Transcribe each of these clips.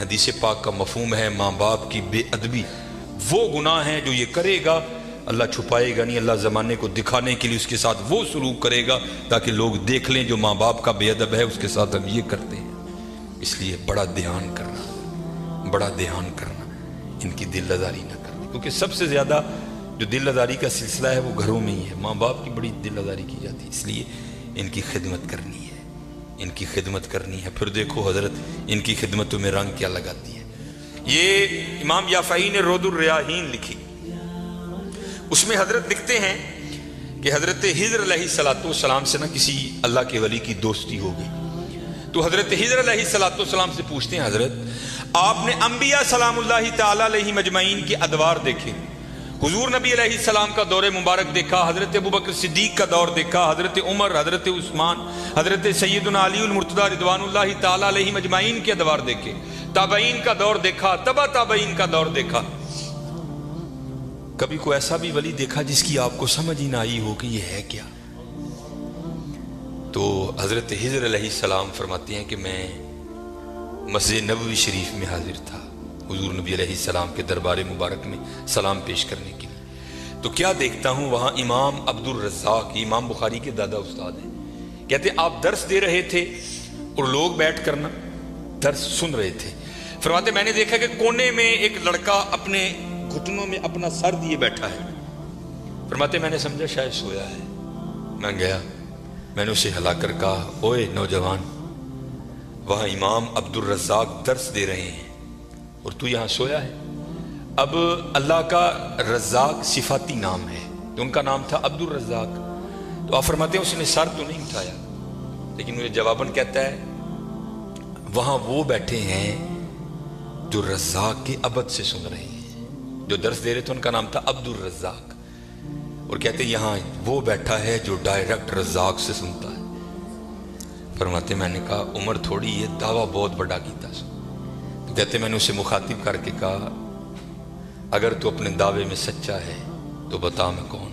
حدیث پاک کا مفہوم ہے ماں باپ کی بے ادبی، وہ گناہ ہے جو یہ کرے گا اللہ چھپائے گا نہیں، اللہ زمانے کو دکھانے کے لیے اس کے ساتھ وہ سلوک کرے گا تاکہ لوگ دیکھ لیں جو ماں باپ کا بے ادب ہے اس کے ساتھ ہم یہ کرتے ہیں۔ اس لیے بڑا دھیان کرنا ان کی دل آزاری نہ کرنا، کیونکہ سب سے زیادہ جو دل آزاری کا سلسلہ ہے وہ گھروں میں ہی ہے، ماں باپ کی بڑی دل آزاری کی جاتی ہے، اس لیے ان کی خدمت کرنی ہے۔ پھر دیکھو حضرت ان کی خدمتوں میں رنگ کیا لگاتی ہے۔ یہ امام یافعی نے رود الریاحین لکھی، اس میں حضرت لکھتے ہیں کہ حضرت خضر علیہ السلام سے کسی اللہ کے ولی کی دوستی ہو گئی، تو حضرت خضر علیہ السلام سے پوچھتے ہیں حضرت آپ نے انبیاء سلام اللہ تعالی علیہ مجمعین کے ادوار دیکھے، حضور نبی علیہ السلام کا دور مبارک دیکھا، حضرت ابوبکر صدیق کا دور دیکھا، حضرت عمر، حضرت عثمان، حضرت سیدنا علی المرتضی رضوان اللہ تعالی علیہ مجمعین کے ادوار دیکھے، تابعین کا دور دیکھا، تبع تابعین کا دور دیکھا، کبھی کوئی ایسا بھی ولی دیکھا جس کی آپ کو سمجھ ہی نہ آئی ہو کہ یہ ہے کیا؟ تو حضرت خضر علیہ السلام فرماتے ہیں کہ میں مسجد نبوی شریف میں حاضر تھا حضور نبی علیہ السلام کے دربار مبارک میں سلام پیش کرنے کے لیے، تو کیا دیکھتا ہوں وہاں امام عبد الرزاق، امام بخاری کے دادا استاد ہیں، کہتے ہیں آپ درس دے رہے تھے اور لوگ بیٹھ کر درس سن رہے تھے، فرماتے میں نے دیکھا کہ کونے میں ایک لڑکا اپنے گھٹنوں میں اپنا سر دیے بیٹھا ہے، فرماتے میں نے سمجھا شاید سویا ہے، میں گیا، میں نے اسے ہلا کر کہا اوئے نوجوان، وہاں امام عبد الرزاق درس دے رہے ہیں اور تو یہاں سویا ہے؟ اب اللہ کا رزاق صفاتی نام ہے، تو ان کا نام تھا عبد الرزاق، تو آپ فرماتے ہیں اس نے سر تو نہیں اٹھایا، لیکن مجھے جواباً کہتا ہے وہاں وہ بیٹھے ہیں جو رزاق کے عبد سے سن رہے ہیں، جو درس دے رہے تھے ان کا نام تھا عبد الرزاق، اور کہتے ہیں یہاں وہ بیٹھا ہے جو ڈائریکٹ رزاق سے سنتا ہے۔ فرماتے میں نے کہا عمر تھوڑی یہ دعویٰ بہت بڑا کیتا سو، تو کہتے میں نے اسے مخاطب کر کے کہا اگر تو اپنے دعوے میں سچا ہے تو بتا میں کون ہوں؟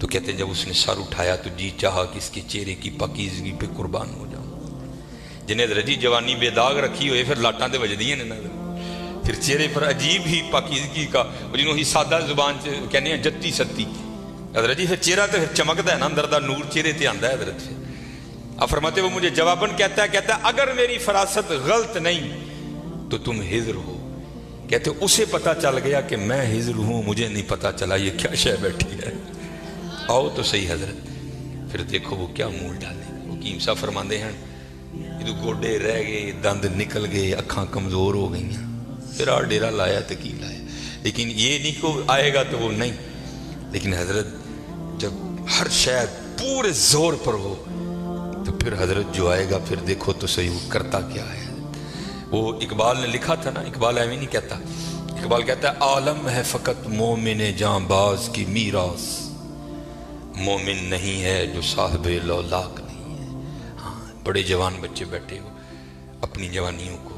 تو کہتے جب اس نے سر اٹھایا تو جی چاہا کہ اس کے چہرے کی پاکیزگی پہ قربان ہو جاؤں، جنہیں رجی جوانی بے داغ رکھی ہوئے پھر لاٹاں دے وجدیاں نے نظر، پھر چہرے پر عجیب ہی پاکیزگی کا، جنہوں ہی سادہ زبان سے کہنے ہیں جتی ستی حضرت جی، پھر چہرہ تو پھر چمکتا ہے نا، اندر دا نور چہرے تے آندا ہے حضرت۔ پھر اب فرماتے وہ مجھے جواباً کہتا ہے اگر میری فراست غلط نہیں تو تم خضر ہو، کہتے اسے پتا چل گیا کہ میں خضر ہوں، مجھے نہیں پتا چلا یہ کیا شے بیٹھی ہے، آؤ تو صحیح حضرت۔ پھر دیکھو وہ کیا مول ڈالے، وہ حکیم صاحب فرماندے ہیں یہ تو گوڈے رہ گئے، دند نکل گئے، اکھاں کمزور ہو گئی ہیں، پھر آ ڈیرا لایا تکی لایا، لیکن یہ نہیں کہ آئے گا تو وہ نہیں، لیکن حضرت جب ہر شاید پورے زور پر ہو تو پھر حضرت جو آئے گا پھر دیکھو تو صحیح وہ کرتا کیا ہے۔ وہ اقبال نے لکھا تھا نا، اقبال ایویں نہیں کہتا، اقبال کہتا ہے عالم ہے فقط مومن جاں باز کی میراث، مومن نہیں ہے جو صاحب لولاک نہیں ہے۔ ہاں بڑے جوان بچے بیٹھے ہو، اپنی جوانیوں کو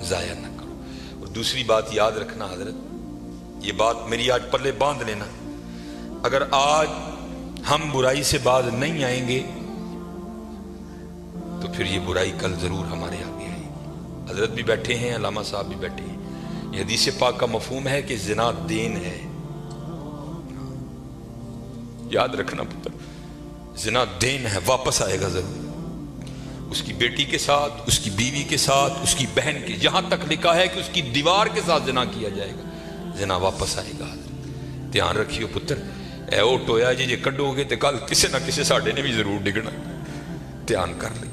ضائع نہ کرو۔ اور دوسری بات یاد رکھنا حضرت، یہ بات میری آج پلے باندھ لینا، اگر آج ہم برائی سے باز نہیں آئیں گے تو پھر یہ برائی کل ضرور ہمارے آگے آئے گی۔ حضرت بھی بیٹھے ہیں، علامہ صاحب بھی بیٹھے ہیں، یہ حدیث پاک کا مفہوم ہے کہ زنا دین ہے، یاد رکھنا پتر، زنا دین ہے، واپس آئے گا ضرور، اس کی بیٹی کے ساتھ، اس کی بیوی کے ساتھ، اس کی بہن کے، جہاں تک لکھا ہے کہ اس کی دیوار کے ساتھ زنا کیا جائے گا، زنا واپس آئے گا۔ دھیان رکھیو پتر، اے او ٹویا جی جے کڈو گے تو کل کسی نہ کسی ساڈے نے بھی ضرور ڈگنا، دھیان کر لیں۔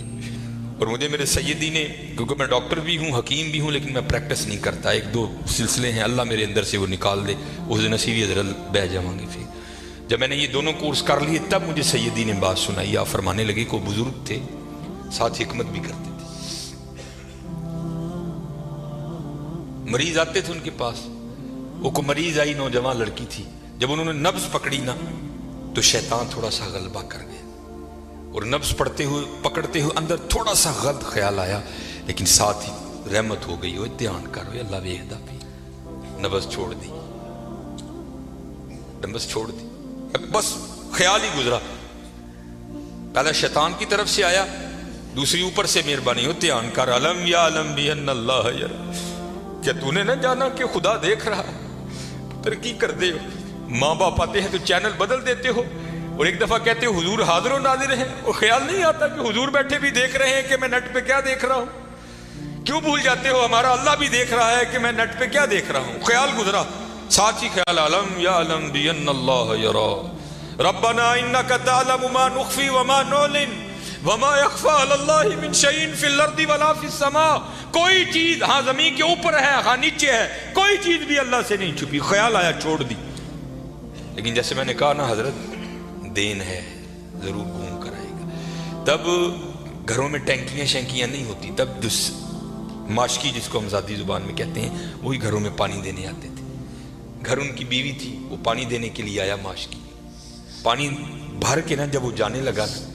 اور مجھے میرے سیدی نے، کیونکہ میں ڈاکٹر بھی ہوں، حکیم بھی ہوں، لیکن میں پریکٹس نہیں کرتا، ایک دو سلسلے ہیں اللہ میرے اندر سے وہ نکال دے، اس دن نصیبی حضرت بہ جاؤں گے۔ پھر جب میں نے یہ دونوں کورس کر لیے تب مجھے سیدی نے بات سنائی، آپ فرمانے لگے کو بزرگ تھے ساتھ حکمت بھی کرتے تھے، مریض آتے تھے ان کے پاس، وہ کو مریض آئی نوجوان لڑکی تھی، جب انہوں نے نبض پکڑی نا تو شیطان تھوڑا سا غلبہ کر گیا، اور نبض پکڑتے ہوئے اندر تھوڑا سا غلط خیال آیا، لیکن ساتھ ہی رحمت ہو گئی، دھیان کرو اللہ ویکھدا پئی، نبض چھوڑ دی، نبض چھوڑ دی، بس خیال ہی گزرا، پہلا شیطان کی طرف سے آیا، دوسری اوپر سے مہربانی ہو دھیان کر علم یا علم بھی ان اللہ یرا، کیا تو نے نہ جانا کہ خدا دیکھ رہا؟ ترقی کر دے ہو، ماں باپ آتے ہیں تو چینل بدل دیتے ہو، اور ایک دفعہ کہتے ہو حضور حاضر و ناظر ہیں، اور خیال نہیں آتا کہ حضور بیٹھے بھی دیکھ رہے ہیں کہ میں نیٹ پہ کیا دیکھ رہا ہوں؟ کیوں بھول جاتے ہو ہمارا اللہ بھی دیکھ رہا ہے کہ میں نیٹ پہ کیا دیکھ رہا ہوں؟ خیال گزرا، ساتھ ہی خیال علم یا علم بھی ان اللہ یرا ربنا انک تعلم ما نخفی وما نعلن وما یخفی علی اللہ من شیء فی الارض ولا فی السماء، کوئی چیز ہاں زمین کے اوپر ہے ہاں نیچے ہے، کوئی چیز بھی اللہ سے نہیں چھپی۔ خیال آیا چھوڑ دی، لیکن جیسے میں نے کہا نا حضرت دین ہے ضرور گھوم کر آئے گا۔ تب گھروں میں ٹینکیاں شینکیاں نہیں ہوتی، تب ماشکی جس کو ہم ذاتی زبان میں کہتے ہیں وہی گھروں میں پانی دینے آتے تھے۔ گھر ان کی بیوی تھی، وہ پانی دینے کے لیے آیا، ماشکی پانی بھر کے نا جب وہ جانے لگا نا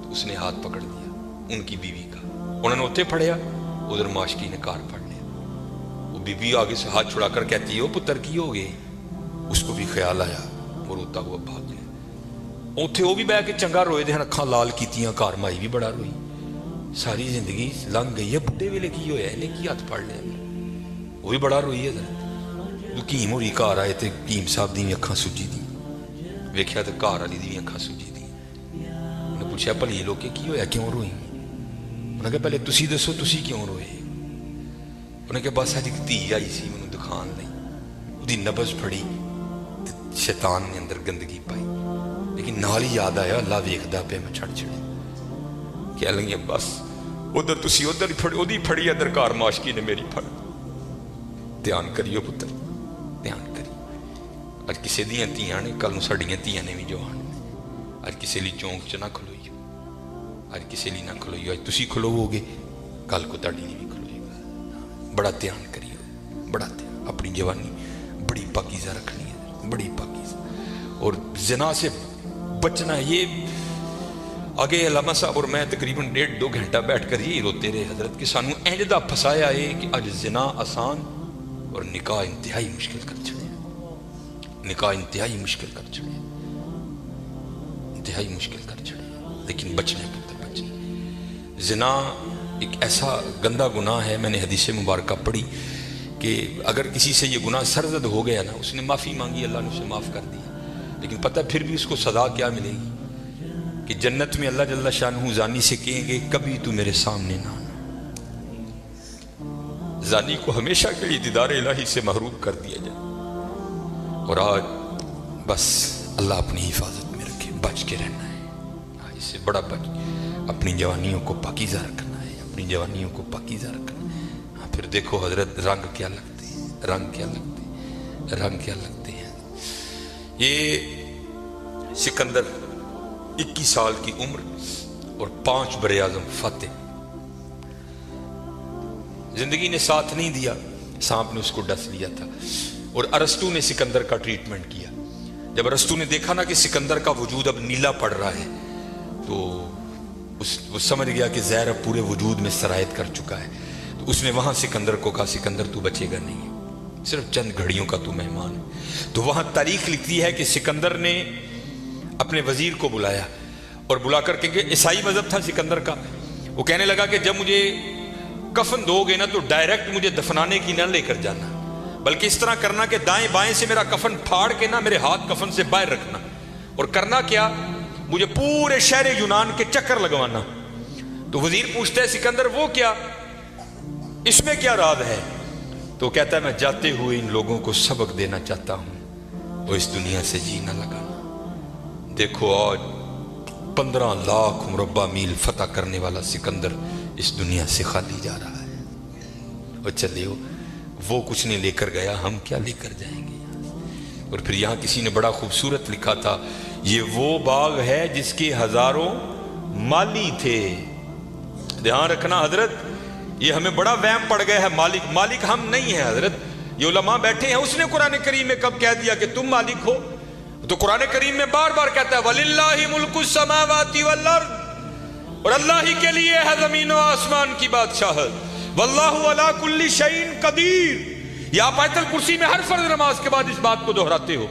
تو اس نے ہاتھ پکڑ دیا ان کی بیوی کا، انہوں نے اتنے پھڑیا، ادھر ماشکی نے کار پھڑ لیا۔ وہ بیوی آگے سے ہاتھ چھڑا کر کہتی ہے وہ پتر کی ہو گئے، اس کو بھی خیال آیا، وہ روتا ہوا بھاگ گیا۔ اوتھے وہ بھی بہ کے چنگا روئے دے، اکھاں لال کیتیاں، کار مائی بھی بڑا روئی، ساری زندگی لنگ گئی ہے، بڈھے ویلے کی ہویا ہے کی ہاتھ پھڑ لیا، وہ بھی بڑا روئی ہے۔ حکیم ہوئی گھر آئے تے حکیم صاحب دی اکھاں سجی دی، ویکھیا تے گھر والی دی اکھاں سجی دی۔ انہیں پوچھا بھلی لوکے کی ہویا کیوں روئی؟ انہوں نے کہا پہلے تسی دسو تسی کیوں روئے؟ انہوں نے کہا بس اج ایک دھی آئی سی مینوں دکھان لئی، اودی نبض پھڑی تے شیطان نے اندر گندگی پائی، لیکن نال ہی یاد آیا اللہ ویکھدا پیا میں چھڑ چھڑے کہ لگی بس ادھر تسی ادھر اودی پھڑی ادھر کار ماشکی نے میری پھڑ۔ دھیان کریو پتر، دھیان کری، اج کسی دیاں تیاں نے کل نوں ساڈیاں تیاں نے بھی جوان نے، اج کسی لی چونک چ نہ کھلوئیو، اج کسی لی نہ کھلوئیو، اج تسی کھلوو گے کل کو تاڈی نہیں بھی کھلوئے گا۔ بڑا دھیان کریو، بڑا دھیان، اپنی جوانی بڑی پاکیزہ رکھنی ہے، بڑی پاکیزہ، اور زنا سے بچنا ہے۔ یہ آگے علامہ صاحب اور میں تقریباً 1.5-2 گھنٹہ بیٹھ کر یہی روتے رہے حضرت کہ سانو اینج دا پھسایا ہے کہ اج زنا آسان اور نکاح انتہائی مشکل کر چھڑے، نکاح انتہائی مشکل کر چھڑے، انتہائی مشکل کر چھڑے، لیکن بچنے پتر بچنے۔ زنا ایک ایسا گندا گناہ ہے، میں نے حدیث مبارکہ پڑھی کہ اگر کسی سے یہ گناہ سرزد ہو گیا نا، اس نے معافی مانگی اللہ نے اسے معاف کر دیا، لیکن پتہ پھر بھی اس کو سزا کیا ملے گی کہ جنت میں اللہ جل شانہ زانی سے کہیں گے کبھی تو میرے سامنے نہ آنا۔ زانی کو ہمیشہ کے لیے دیدار الہی سے محروم کر دیا جائے، اور آج بس اللہ اپنی حفاظت میں رکھے، بچ کے رہنا ہے، اس سے بڑا بچ، اپنی جوانیوں کو پاکیزہ رکھنا ہے، اپنی جوانیوں کو پاکیزہ رکھنا ہے۔ پھر دیکھو حضرت رنگ کیا لگتے ہیں، رنگ کیا لگتے ہیں، رنگ کیا لگتے ہیں۔ یہ سکندر 21 سال کی عمر اور 5 براعظم فاتح، زندگی نے ساتھ نہیں دیا، سانپ نے اس کو ڈس لیا تھا، اور ارسطو نے سکندر کا ٹریٹمنٹ کیا۔ جب ارسطو نے دیکھا نا کہ سکندر کا وجود اب نیلا پڑ رہا ہے تو وہ سمجھ گیا کہ زہر اب پورے وجود میں سرایت کر چکا ہے، تو اس نے وہاں سکندر کو کہا سکندر تو بچے گا نہیں، صرف چند گھڑیوں کا تو مہمان ہے۔ تو وہاں تاریخ لکھتی ہے کہ سکندر نے اپنے وزیر کو بلایا اور بلا کر کہ عیسائی مذہب تھا سکندر کا، وہ کہنے لگا کہ جب مجھے کفن دو گے نا تو ڈائریکٹ مجھے دفنانے کی نہ لے کر جانا، بلکہ اس طرح کرنا کہ دائیں بائیں سے میرا کفن پھاڑ کے نا میرے ہاتھ کفن سے باہر رکھنا، اور کرنا کیا مجھے پورے شہر یونان کے چکر لگوانا۔ تو وزیر پوچھتا ہے سکندر وہ کیا، اس میں کیا راز ہے؟ تو کہتا ہے میں جاتے ہوئے ان لوگوں کو سبق دینا چاہتا ہوں وہ اس دنیا سے جی نہ لگانا۔ دیکھو آج 15 لاکھ مربع میل فتح کرنے والا سکندر اس دنیا سے خالی جا رہا ہے، اور چلے وہ کچھ نہیں لے کر گیا، ہم کیا لے کر جائیں گے؟ اور پھر یہاں کسی نے بڑا خوبصورت لکھا تھا، یہ وہ باغ ہے جس کے ہزاروں مالی تھے۔ دھیان رکھنا حضرت، یہ ہمیں بڑا وہم پڑ گیا ہے، مالک ہم نہیں ہیں حضرت، یہ علماء بیٹھے ہیں، اس نے قرآن کریم میں کب کہہ دیا کہ تم مالک ہو؟ تو قرآن کریم میں بار بار کہتا ہے وَلِلَّهِ مُلْكُ السَّمَاوَاتِ وَالْأَرْضِ، اور اللہ ہی کے لیے ہے زمین و آسمان کی بادشاہت، وَاللَّهُ عَلَىٰ كُلِّ شَيْءٍ قَدِيرٌ۔ یہ آپ آیت الکرسی میں ہر فرض نماز کے بعد اس بات کو دہراتے ہو،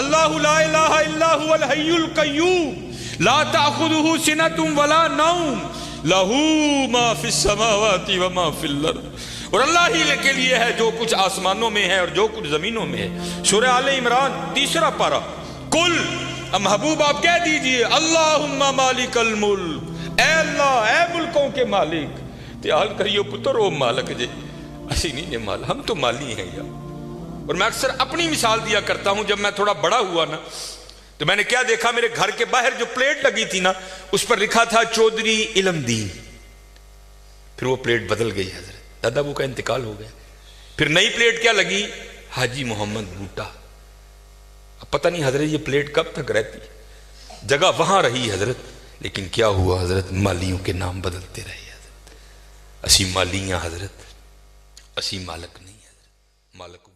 اللہ لا الہ الا هو الحی القیوم لا تأخذہ سنۃ ولا نوم لہو ما فی السماوات و ما فی الارض، اور اللہ ہی کے لیے ہے جو کچھ آسمانوں میں ہے اور جو کچھ زمینوں میں ہے۔ سورہ آل عمران 3 پارہ۔ کل، محبوب آپ کہہ دیجئے اللہم مالک الملک، اے اللہ اے ملکوں کے مالک، تیال کریو پتر او مالک جے، اسی نہیں جے مال، ہم تو مالی ہیں یار۔ اور میں اکثر اپنی مثال دیا کرتا ہوں، جب میں تھوڑا بڑا ہوا نا تو میں نے کیا دیکھا، میرے گھر کے باہر جو پلیٹ لگی تھی نا اس پر لکھا تھا چودھری علم دین، پھر وہ پلیٹ بدل گئی حضرت، دادا ابو کا انتقال ہو گیا، پھر نئی پلیٹ کیا لگی، حاجی محمد بوٹا۔ اب پتہ نہیں حضرت یہ پلیٹ کب تک رہتی، جگہ وہاں رہی حضرت، لیکن کیا ہوا حضرت، مالیوں کے نام بدلتے رہے حضرت۔ اسی مالیاں حضرت، اسی مالک نہیں حضرت، مالک